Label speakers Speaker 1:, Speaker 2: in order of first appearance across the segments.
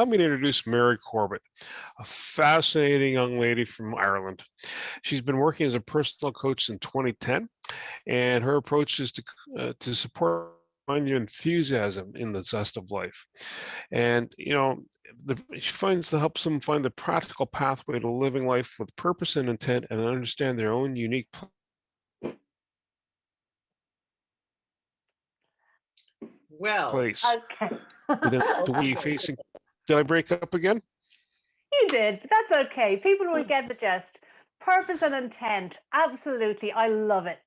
Speaker 1: allow me to introduce Mary Corbett, a fascinating young lady from Ireland. She's been working as a personal coach since 2010, and her approach is to support find your enthusiasm in the zest of life. And she finds to help them find the practical pathway to living life with purpose and intent, and understand their own unique
Speaker 2: Well,
Speaker 1: place
Speaker 3: Okay.
Speaker 1: within the way facing. Did I break up again?
Speaker 3: You did, but that's okay. People will get the gist. Purpose and intent. Absolutely. I love it.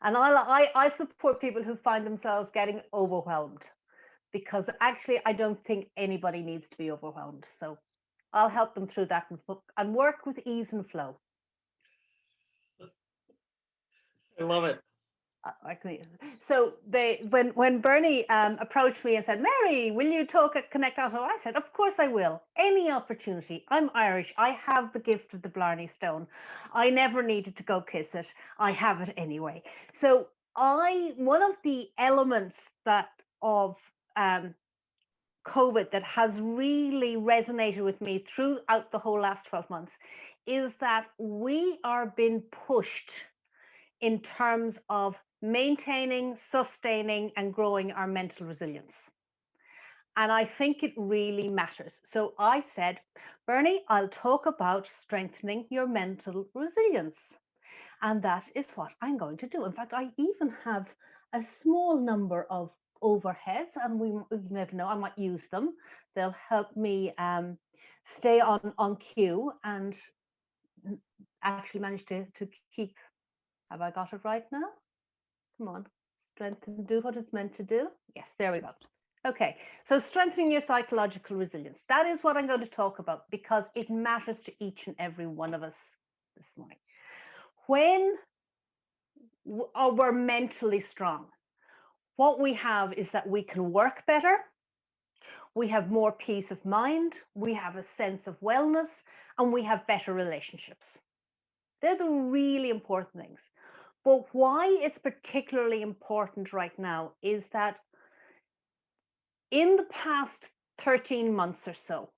Speaker 3: And I support people who find themselves getting overwhelmed, because actually I don't think anybody needs to be overwhelmed. So I'll help them through that and work with ease and flow.
Speaker 2: I love it.
Speaker 3: So when Bernie approached me and said, Mary, will you talk at Connect Ottawa? I said, of course I will. Any opportunity. I'm Irish. I have the gift of the Blarney Stone. I never needed to go kiss it. I have it anyway. So one of the elements of COVID that has really resonated with me throughout the whole last 12 months is that we are being pushed in terms of maintaining, sustaining, and growing our mental resilience. And I think it really matters. So I said, Bernie, I'll talk about strengthening your mental resilience. And that is what I'm going to do. In fact, I even have a small number of overheads, and we never know, I might use them. They'll help me stay on cue and actually manage to keep. Have I got it right now? Come on, strengthen, do what it's meant to do. Yes, there we go. Okay, so strengthening your psychological resilience. That is what I'm going to talk about, because it matters to each and every one of us this morning. When we're mentally strong, what we have is that we can work better, we have more peace of mind, we have a sense of wellness, and we have better relationships. They're the really important things. But why it's particularly important right now is that in the past 13 months or so,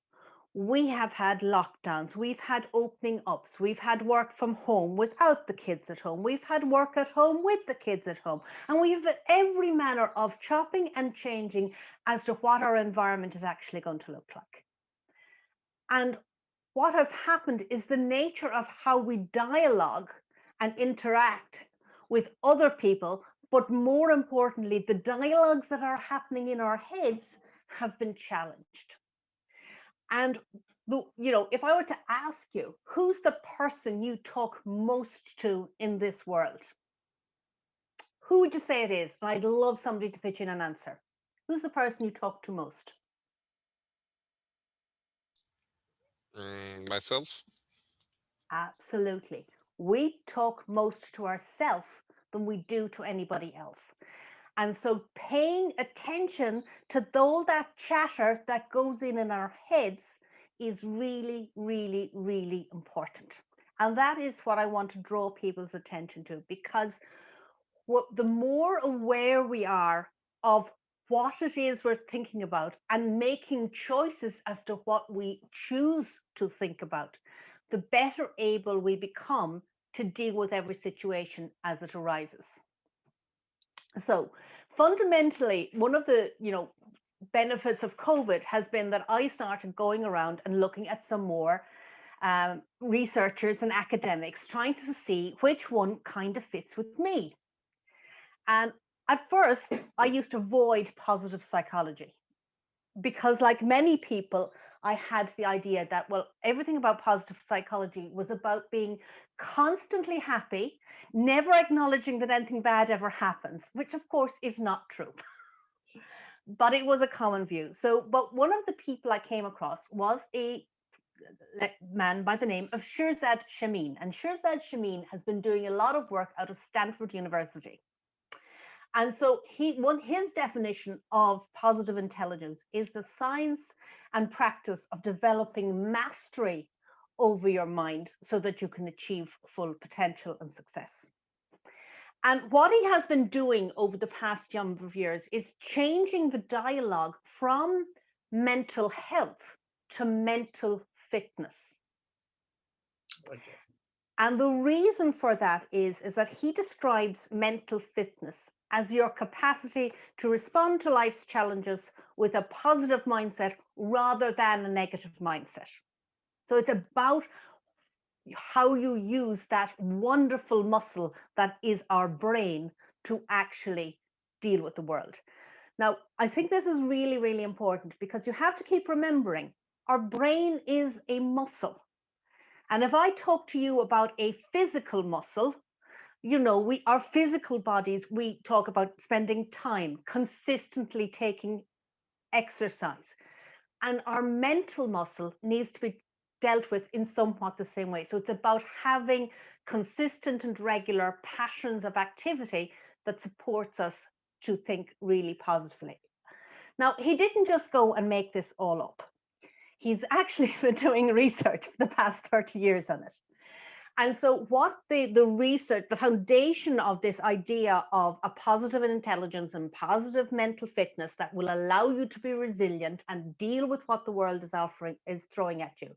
Speaker 3: we have had lockdowns, we've had opening ups, we've had work from home without the kids at home, we've had work at home with the kids at home, and we've had every manner of chopping and changing as to what our environment is actually going to look like. And what has happened is the nature of how we dialogue and interact with other people, but more importantly, the dialogues that are happening in our heads have been challenged. And if I were to ask you, who's the person you talk most to in this world? Who would you say it is? And I'd love somebody to pitch in an answer. Who's the person you talk to most?
Speaker 4: Myself.
Speaker 3: Absolutely. We talk most to ourselves than we do to anybody else. And so paying attention to all that chatter that goes in our heads is really, really, really important. And that is what I want to draw people's attention to, because the more aware we are of what it is we're thinking about and making choices as to what we choose to think about, the better able we become to deal with every situation as it arises. So fundamentally, one of the benefits of COVID has been that I started going around and looking at some more researchers and academics, trying to see which one kind of fits with me. And at first, I used to avoid positive psychology because, like many people, I had the idea that, well, everything about positive psychology was about being constantly happy, never acknowledging that anything bad ever happens, which of course is not true. But it was a common view. But one of the people I came across was a man by the name of Shirzad Chanine. And Shirzad Chanine has been doing a lot of work out of Stanford University. And so his definition of positive intelligence is the science and practice of developing mastery over your mind so that you can achieve full potential and success. And what he has been doing over the past number of years is changing the dialogue from mental health to mental fitness.
Speaker 2: Okay.
Speaker 3: And the reason for that is that he describes mental fitness as your capacity to respond to life's challenges with a positive mindset rather than a negative mindset. So it's about how you use that wonderful muscle that is our brain to actually deal with the world. Now, I think this is really, really important because you have to keep remembering our brain is a muscle. And if I talk to you about a physical muscle, you know, our physical bodies, we talk about spending time, consistently taking exercise. And our mental muscle needs to be dealt with in somewhat the same way. So it's about having consistent and regular patterns of activity that supports us to think really positively. Now, he didn't just go and make this all up. He's actually been doing research for the past 30 years on it. And so what the research, the foundation of this idea of a positive intelligence and positive mental fitness that will allow you to be resilient and deal with what the world is throwing at you,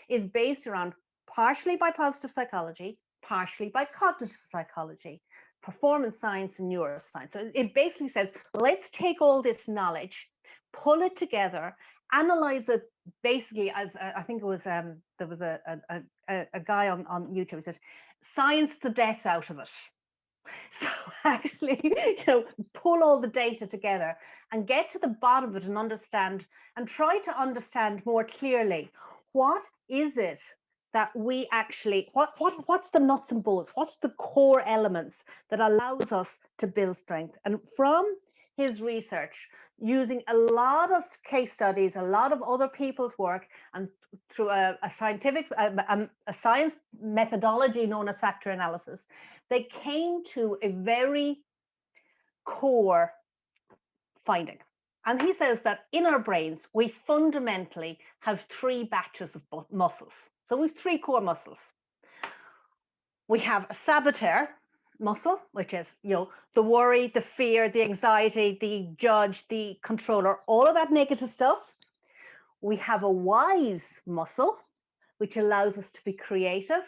Speaker 3: is based around partially by positive psychology, partially by cognitive psychology, performance science, and neuroscience. So it basically says, let's take all this knowledge, pull it together, analyze it basically as I think it was there was a guy on YouTube who said, science the death out of it. So actually, you know, pull all the data together and get to the bottom of it and understand and try to understand more clearly what is it that we actually what's the nuts and bolts, what's the core elements that allows us to build strength. And from his research, using a lot of case studies, a lot of other people's work, and through a science methodology known as factor analysis, they came to a very core finding. And he says that in our brains, we fundamentally have three batches of muscles. So we have three core muscles. We have a saboteur muscle, which is, you know, the worry, the fear, the anxiety, the judge, the controller, all of that negative stuff. We have a wise muscle, which allows us to be creative,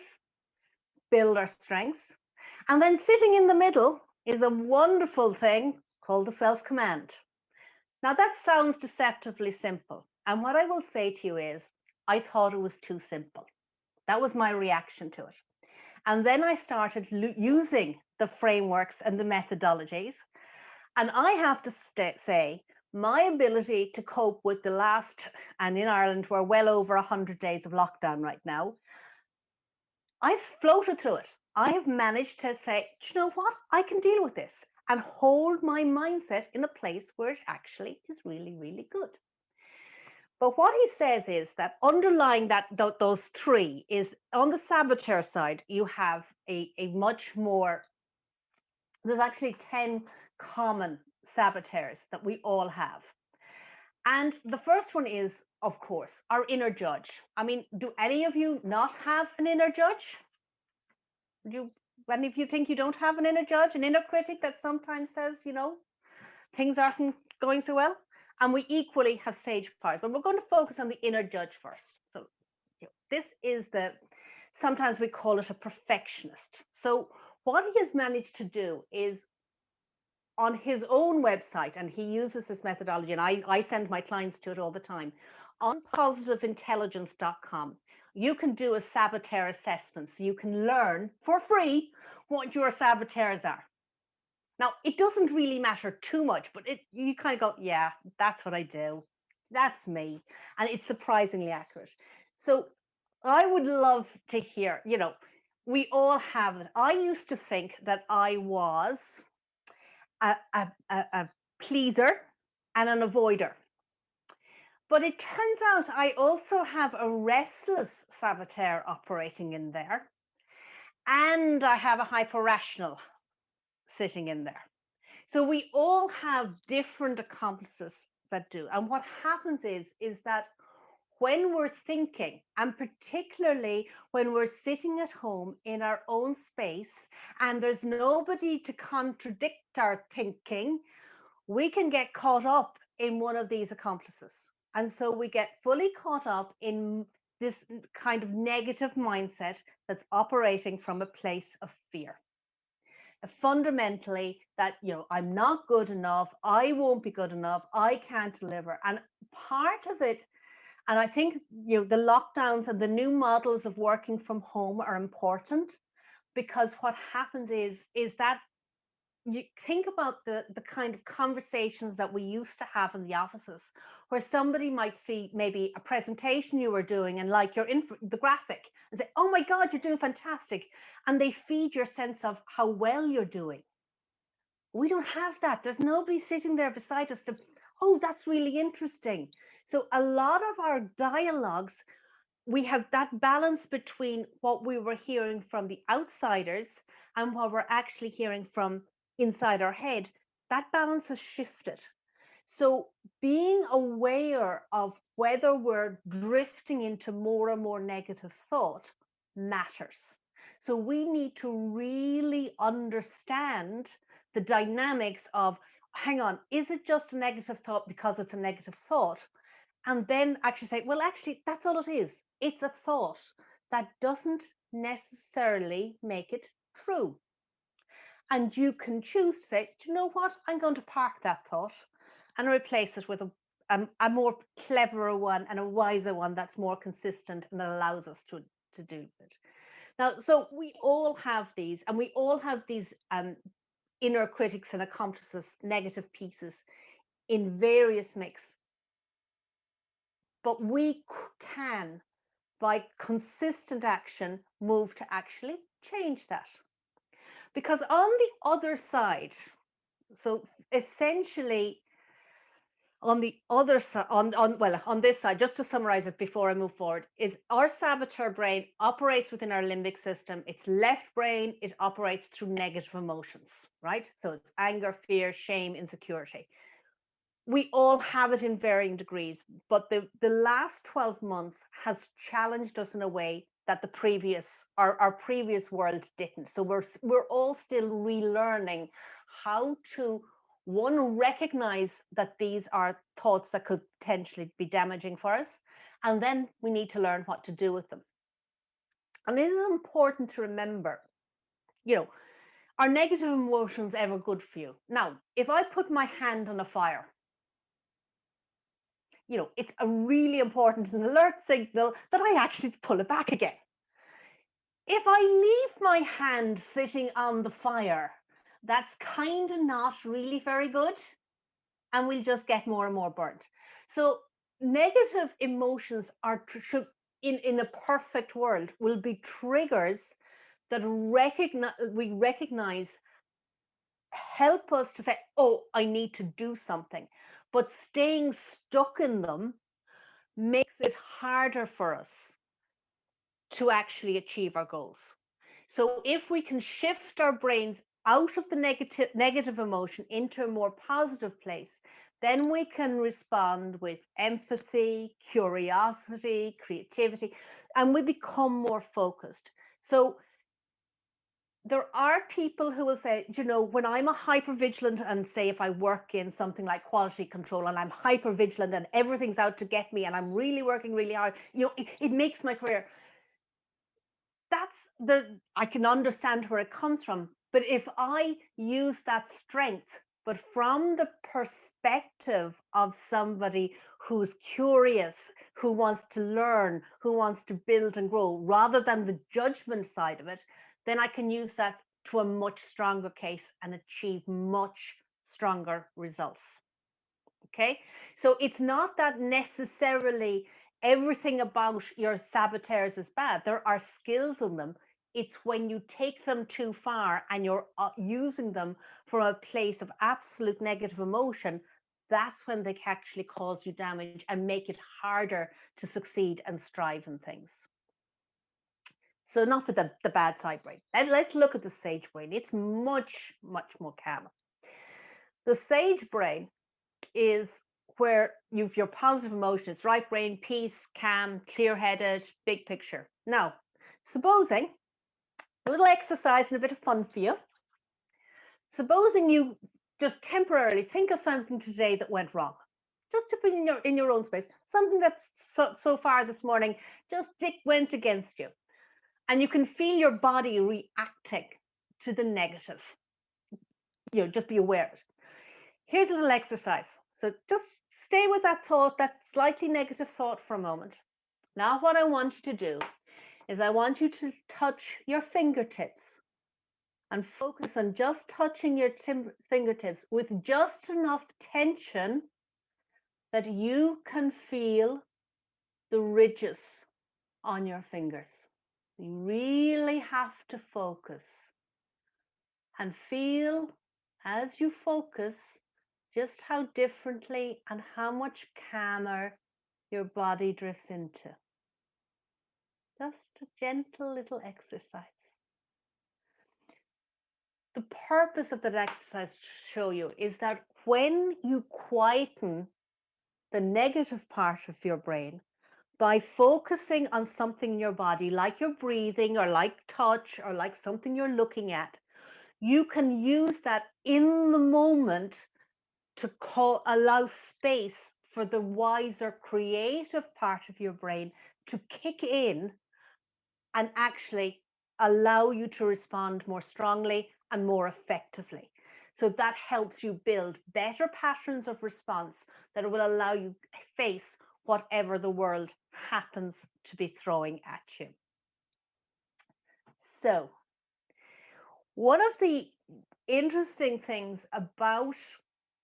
Speaker 3: build our strengths. And then sitting in the middle is a wonderful thing called the self-command. Now that sounds deceptively simple. And what I will say to you is, I thought it was too simple. That was my reaction to it. And then I started using the frameworks and the methodologies. And I have to say, my ability to cope with the last, and in Ireland, we're well over 100 days of lockdown right now. I've floated through it. I have managed to say, you know what, I can deal with this and hold my mindset in a place where it actually is really, really good. But what he says is that underlying those three is, on the saboteur side, you have a much more, there's actually 10 common saboteurs that we all have. And the first one is, of course, our inner judge. I mean, do any of you not have an inner judge? Do any of you think you don't have an inner judge, an inner critic that sometimes says, you know, things aren't going so well? And we equally have sage powers, but we're going to focus on the inner judge first. So you know, this is sometimes we call it a perfectionist. So what he has managed to do is, on his own website, and he uses this methodology, and I send my clients to it all the time, on positiveintelligence.com, you can do a saboteur assessment. So you can learn for free what your saboteurs are. Now, it doesn't really matter too much, but you kind of go, yeah, that's what I do. That's me. And it's surprisingly accurate. So I would love to hear, you know, we all have it. I used to think that I was a pleaser and an avoider. But it turns out I also have a restless saboteur operating in there. And I have a hyper-rational sitting in there. So we all have different accomplices that do. And what happens is that when we're thinking, and particularly when we're sitting at home in our own space and there's nobody to contradict our thinking, we can get caught up in one of these accomplices. And so we get fully caught up in this kind of negative mindset that's operating from a place of fear. Fundamentally, that, I'm not good enough, I won't be good enough, I can't deliver. And part of it, and I think, the lockdowns and the new models of working from home are important, because what happens is that you think about the kind of conversations that we used to have in the offices, where somebody might see maybe a presentation you were doing and like you're in the graphic and say, oh my God, you're doing fantastic. And they feed your sense of how well you're doing. We don't have that. There's nobody sitting there beside us to, oh, that's really interesting. So a lot of our dialogues, we have that balance between what we were hearing from the outsiders and what we're actually hearing from inside our head. That balance has shifted. So being aware of whether we're drifting into more and more negative thought matters. So we need to really understand the dynamics of, hang on, is it just a negative thought because it's a negative thought? And then actually say, well, actually, that's all it is. It's a thought. That doesn't necessarily make it true. And you can choose to say, do you know what? I'm going to park that thought and replace it with a more cleverer one and a wiser one that's more consistent and allows us to do it. Now, so we all have these, and we all have these inner critics and accomplices, negative pieces in various mix. But we can, by consistent action, move to actually change that. Because on the other side, so essentially on the other side, on this side, just to summarize it before I move forward, is our saboteur brain operates within our limbic system. It's left brain, it operates through negative emotions, right? So it's anger, fear, shame, insecurity. We all have it in varying degrees, but the last 12 months has challenged us in a way that our previous world didn't. So we're all still relearning how to, one, recognize that these are thoughts that could potentially be damaging for us, and then we need to learn what to do with them. And it is important to remember, are negative emotions ever good for you? Now, if I put my hand on a fire, it's a really important and alert signal that I actually pull it back again. If I leave my hand sitting on the fire, that's kind of not really very good, and we'll just get more and more burnt. So negative emotions are, in a perfect world, will be triggers that we recognize, help us to say, oh, I need to do something. But staying stuck in them makes it harder for us to actually achieve our goals. So if we can shift our brains out of the negative emotion into a more positive place, then we can respond with empathy, curiosity, creativity, and we become more focused. So there are people who will say, when I'm a hypervigilant, and say if I work in something like quality control and I'm hypervigilant and everything's out to get me and I'm really working really hard, it makes my career. I can understand where it comes from. But if I use that strength, but from the perspective of somebody who's curious, who wants to learn, who wants to build and grow, rather than the judgment side of it, then I can use that to a much stronger case and achieve much stronger results. Okay, so it's not that necessarily everything about your saboteurs is bad. There are skills in them. It's when you take them too far and you're using them from a place of absolute negative emotion, that's when they can actually cause you damage and make it harder to succeed and strive in things. So not for the bad side brain. Let's look at the sage brain. It's much, much more calm. The sage brain is where you've your positive emotion. It's right brain, peace, calm, clear-headed, big picture. Now, supposing a little exercise and a bit of fun for you. Supposing you just temporarily think of something today that went wrong. to feel in your own space, something that's so far this morning just went against you. And you can feel your body reacting to the negative. Just be aware of it. Here's a little exercise. So just stay with that thought, that slightly negative thought for a moment. Now what I want you to do is I want you to touch your fingertips and focus on just touching your fingertips with just enough tension that you can feel the ridges on your fingers. You really have to focus and feel as you focus just how differently and how much calmer your body drifts into. Just a gentle little exercise. The purpose of that exercise to show you is that when you quieten the negative part of your brain by focusing on something in your body, like your breathing or like touch or like something you're looking at, you can use that in the moment to allow space for the wiser, creative part of your brain to kick in and actually allow you to respond more strongly and more effectively. So that helps you build better patterns of response that will allow you to face whatever the world happens to be throwing at you. So, one of the interesting things about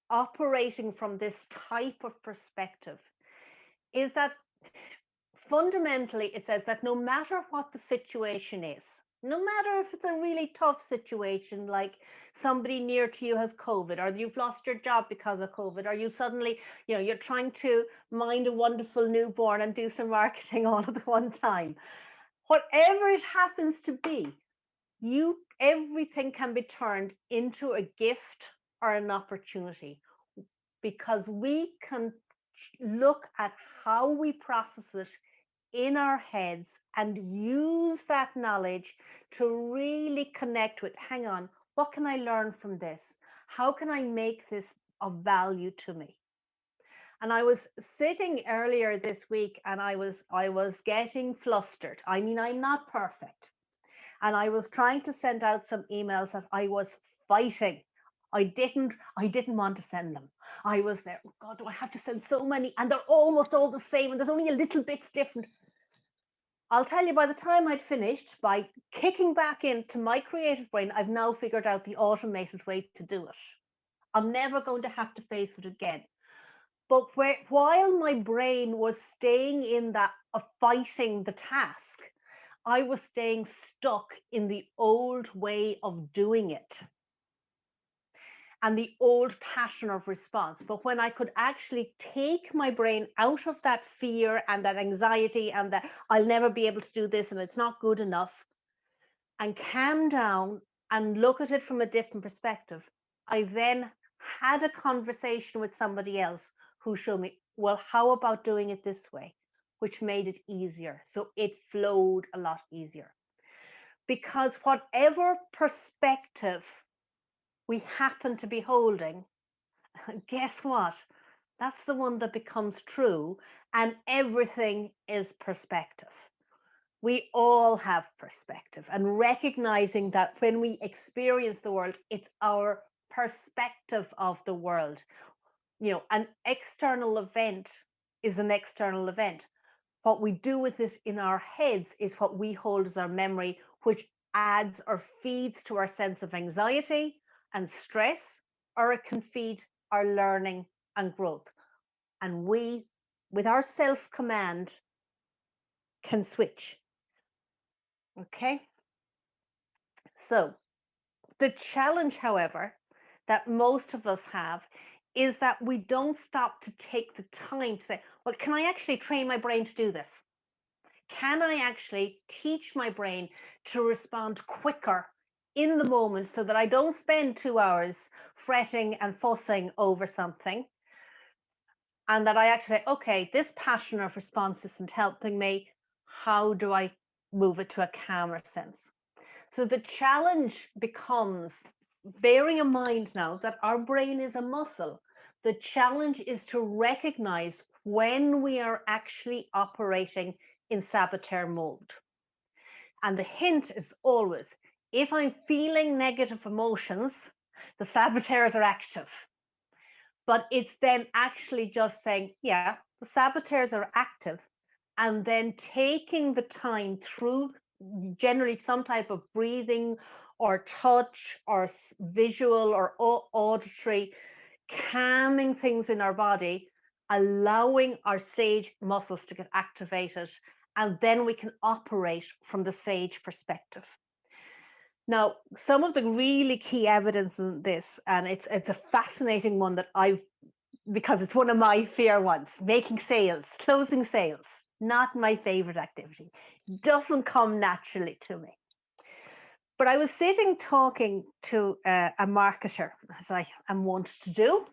Speaker 3: operating from this type of perspective is that fundamentally it says that no matter what the situation is, no matter if it's a really tough situation, like somebody near to you has COVID, or you've lost your job because of COVID, or you suddenly, you're trying to mind a wonderful newborn and do some marketing all at the one time. Whatever it happens to be, everything can be turned into a gift or an opportunity, because we can look at how we process it in our heads and use that knowledge to really connect with, hang on, what can I learn from this? How can I make this of value to me? And I was sitting earlier this week and I was getting flustered. I mean, I'm not perfect. And I was trying to send out some emails that I was fighting. I didn't want to send them. I was there, oh God, do I have to send so many? And they're almost all the same, and there's only a little bits different. I'll tell you, by the time I'd finished, by kicking back into my creative brain, I've now figured out the automated way to do it. I'm never going to have to face it again. But while my brain was staying in that of fighting the task, I was staying stuck in the old way of doing it and the old pattern of response. But when I could actually take my brain out of that fear and that anxiety and that I'll never be able to do this and it's not good enough, and calm down and look at it from a different perspective, I then had a conversation with somebody else who showed me, well, how about doing it this way? Which made it easier. So it flowed a lot easier. Because whatever perspective we happen to be holding, guess what? That's the one that becomes true, and everything is perspective. We all have perspective, and recognizing that when we experience the world, it's our perspective of the world. An external event is an external event. What we do with it in our heads is what we hold as our memory, which adds or feeds to our sense of anxiety and stress, or it can feed our learning and growth. And we, with our self-command, can switch. Okay? So the challenge, however, that most of us have is that we don't stop to take the time to say, well, can I actually train my brain to do this? Can I actually teach my brain to respond quicker in the moment so that I don't spend 2 hours fretting and fussing over something, and that I actually say, okay, this pattern of response isn't helping me. How do I move it to a calmer sense? So the challenge becomes bearing in mind now that our brain is a muscle, The challenge is to recognize when we are actually operating in saboteur mode. And the hint is always, if I'm feeling negative emotions, the saboteurs are active. But it's then actually just saying, yeah, the saboteurs are active, and then taking the time through generally some type of breathing or touch or visual or auditory, calming things in our body, allowing our sage muscles to get activated, and then we can operate from the sage perspective. Now, some of the really key evidence in this, and it's a fascinating one that because it's one of my fear ones, making sales, closing sales, not my favorite activity, doesn't come naturally to me. But I was sitting talking to a marketer, as I am wont to do,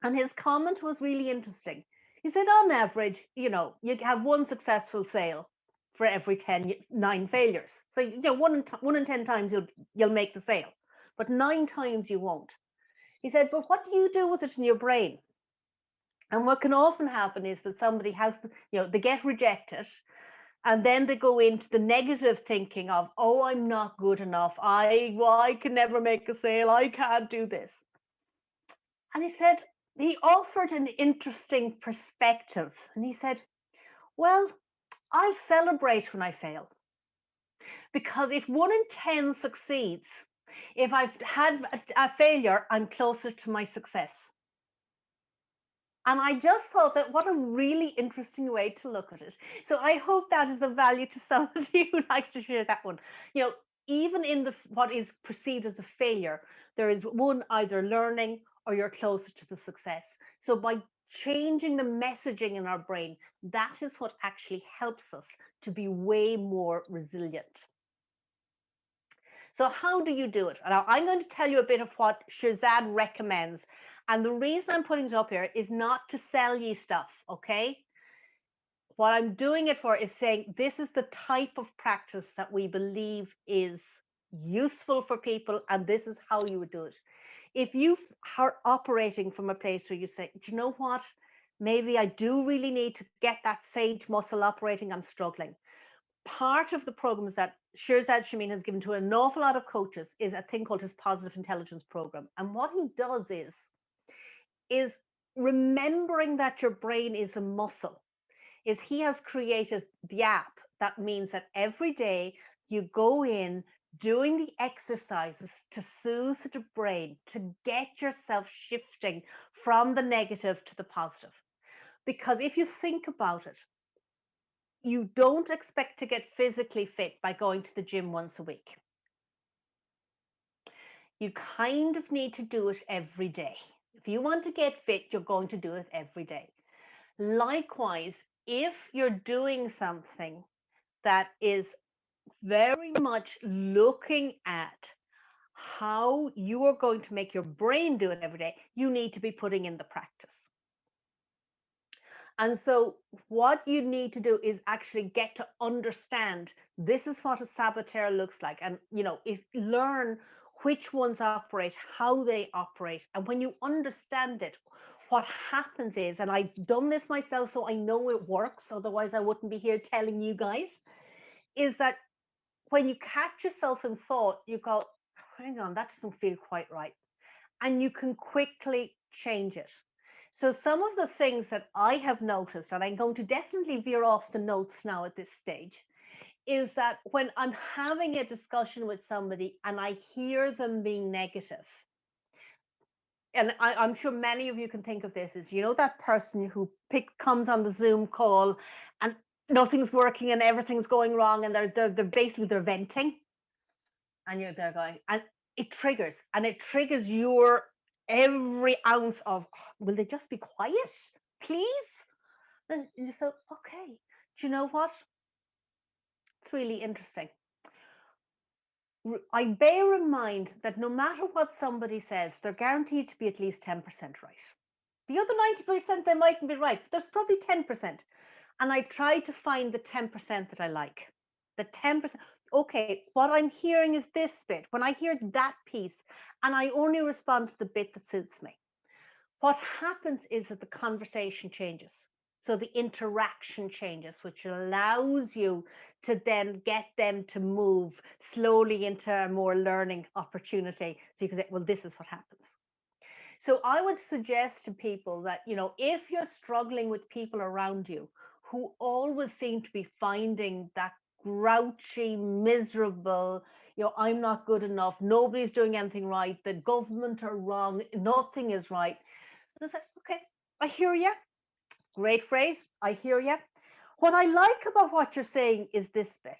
Speaker 3: and his comment was really interesting. He said, on average, you have 1 successful sale for every 9 failures. So, 1 in 10 times you'll make the sale, but 9 times you won't. He said, but what do you do with it in your brain? And what can often happen is that somebody they get rejected, and then they go into the negative thinking of, oh, I'm not good enough. I can never make a sale. I can't do this. And he said, he offered an interesting perspective. And he said, well, I'll celebrate when I fail. Because if 1 in 10 succeeds, if I've had a failure, I'm closer to my success. And I just thought that what a really interesting way to look at it. So I hope that is of value to somebody who likes to share that one. Even in what is perceived as a failure, there is one either learning or you're closer to the success. So by changing the messaging in our brain, that is what actually helps us to be way more resilient. So how do you do it? Now, I'm going to tell you a bit of what Shirzad recommends. And the reason I'm putting it up here is not to sell you stuff, okay? What I'm doing it for is saying this is the type of practice that we believe is useful for people, and this is how you would do it. If you are operating from a place where you say, do you know what? Maybe I do really need to get that sage muscle operating, I'm struggling. Part of the programs that Shirzad Chanine has given to an awful lot of coaches is a thing called his Positive Intelligence Program. And what he does is remembering that your brain is a muscle, is he has created the app that means that every day you go in doing the exercises to soothe the brain, to get yourself shifting from the negative to the positive. Because if you think about it, you don't expect to get physically fit by going to the gym once a week. You kind of need to do it every day. If you want to get fit, you're going to do it every day. Likewise, if you're doing something that is very much looking at how you are going to make your brain do it every day, you need to be putting in the practice. And so what you need to do is actually get to understand this is what a saboteur looks like. And, learn which ones operate, how they operate. And when you understand it, what happens is, and I've done this myself, so I know it works, otherwise I wouldn't be here telling you guys, is that when you catch yourself in thought, you go, hang on, that doesn't feel quite right. And you can quickly change it. So some of the things that I have noticed, and I'm going to definitely veer off the notes now at this stage, is that when I'm having a discussion with somebody and I hear them being negative, and I'm sure many of you can think of this as, that person who comes on the Zoom call and nothing's working and everything's going wrong, and they're basically venting, and you're there going, and it triggers your every ounce of, will they just be quiet, please? And you say, okay, do you know what? It's really interesting. I bear in mind that no matter what somebody says, they're guaranteed to be at least 10% right. The other 90%, they mightn't be right, but there's probably 10%. And I try to find the 10% that I like. The 10%. Okay, what I'm hearing is this bit. When I hear that piece, and I only respond to the bit that suits me. what happens is that the conversation changes. So the interaction changes, which allows you to then get them to move slowly into a more learning opportunity. So you can say, well, this is what happens. So I would suggest to people that, if you're struggling with people around you who always seem to be finding that grouchy, miserable, I'm not good enough, nobody's doing anything right, the government are wrong, nothing is right. And I said, okay, I hear you. Great phrase. I hear you. What I like about what you're saying is this bit.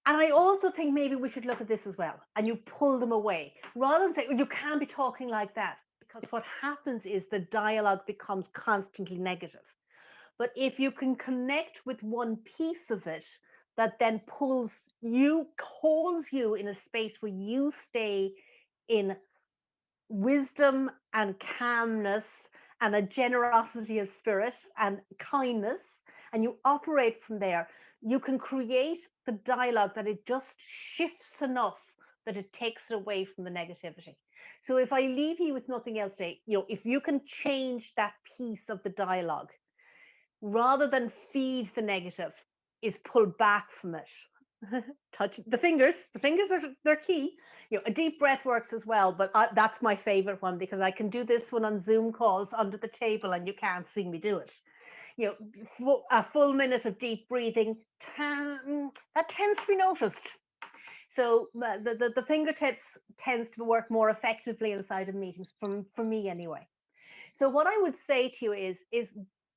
Speaker 3: And I also think maybe we should look at this as well. And you pull them away rather than say, well, you can't be talking like that. Because what happens is the dialogue becomes constantly negative. But if you can connect with one piece of it that then holds you in a space where you stay in wisdom and calmness and a generosity of spirit and kindness, and you operate from there, you can create the dialogue that it just shifts enough that it takes it away from the negativity. So if I leave you with nothing else today, if you can change that piece of the dialogue, rather than feed the negative, is pull back from it. Touch the fingers. The fingers they're key. A deep breath works as well, but that's my favorite one because I can do this one on Zoom calls under the table and you can't see me do it. A full minute of deep breathing, that tends to be noticed. So the fingertips tends to work more effectively inside of meetings, for me anyway. So what I would say to you is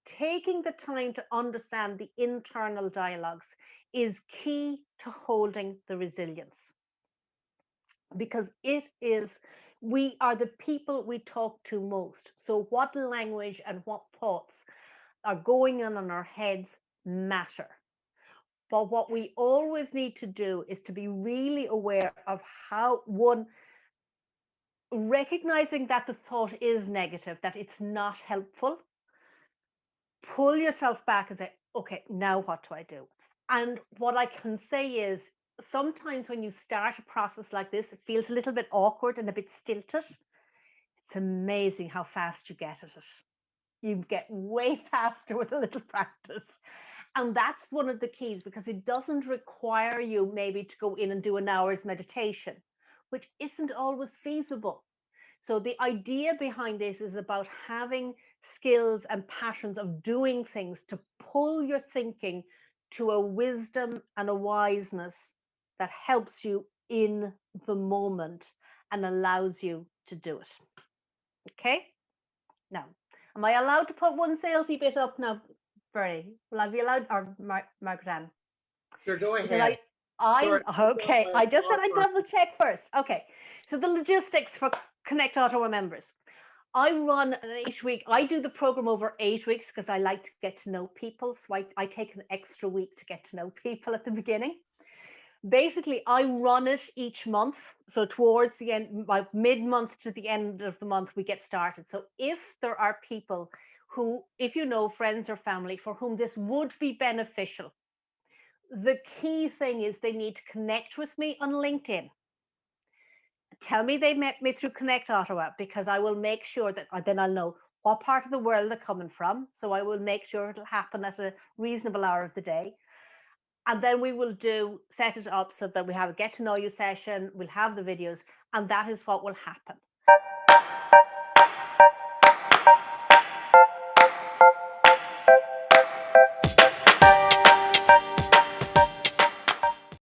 Speaker 3: taking the time to understand the internal dialogues is key to holding the resilience. Because we are the people we talk to most. So what language and what thoughts are going on in our heads matter. But what we always need to do is to be really aware of how recognizing that the thought is negative, that it's not helpful. Pull yourself back and say, okay, now what do I do? And what I can say is sometimes when you start a process like this, it feels a little bit awkward and a bit stilted. It's amazing how fast you get at it. You get way faster with a little practice. And that's one of the keys, because it doesn't require you maybe to go in and do an hour's meditation, which isn't always feasible. So the idea behind this is about having skills and passions of doing things to pull your thinking to a wisdom and a wiseness that helps you in the moment and allows you to do it. Okay? Now, am I allowed to put one salesy bit up now, Bernie? Will I be allowed, or Margaret Ann?
Speaker 2: Sure, go ahead.
Speaker 3: Okay. I just said I'd double check first. Okay. So the logistics for Connect Ottawa members. I run an 8-week, I do the program over 8 weeks because I like to get to know people. So I take an extra week to get to know people at the beginning. Basically, I run it each month. So towards the end, by mid-month to the end of the month, we get started. So if there are people who, if you know, friends or family for whom this would be beneficial, the key thing is they need to connect with me on LinkedIn. Tell me they met me through Connect Ottawa, because I will make sure that then I'll know what part of the world they're coming from. So I will make sure it'll happen at a reasonable hour of the day. And then we will set it up so that we have a get to know you session. We'll have the videos, and that is what will happen.